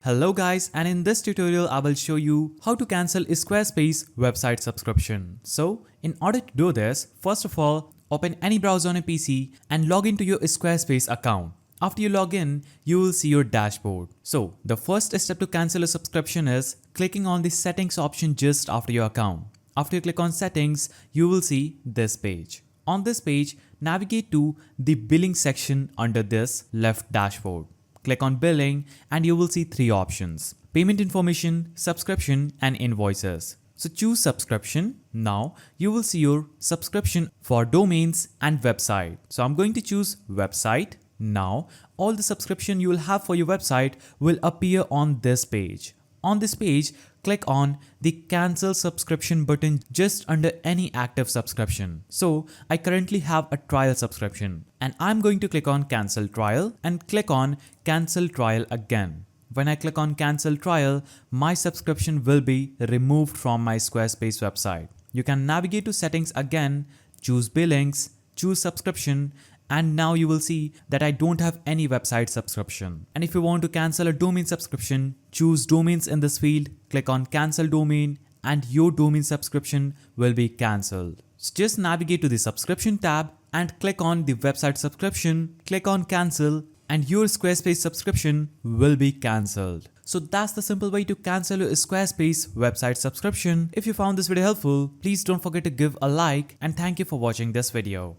Hello guys, and in this tutorial I will show you how to cancel a Squarespace website subscription. So in order to do this, first of all, open any browser on a PC and log into your Squarespace account. After you log in, you will see your dashboard. So the first step to cancel a subscription is clicking on the settings option just after your account. After you click on settings, you will see this page. On this page, navigate to the billing section under this left dashboard. Click on billing and you will see three options: payment information, subscription and invoices. So choose subscription. Now you will see your subscription for domains and website. So I'm going to choose website. Now all the subscription you will have for your website will appear on this page. On this page, click on the cancel subscription button just under any active subscription. So I currently have a trial subscription and I'm going to click on cancel trial and click on cancel trial again. When I click on cancel trial, my subscription will be removed from my Squarespace website. You can navigate to settings again, choose billings, choose subscription, and now you will see that I don't have any website subscription. And if you want to cancel a domain subscription, choose domains in this field, click on cancel domain and your domain subscription will be cancelled. So just navigate to the subscription tab and click on the website subscription, click on cancel and your Squarespace subscription will be cancelled. So that's the simple way to cancel your Squarespace website subscription. If you found this video helpful, please don't forget to give a like and thank you for watching this video.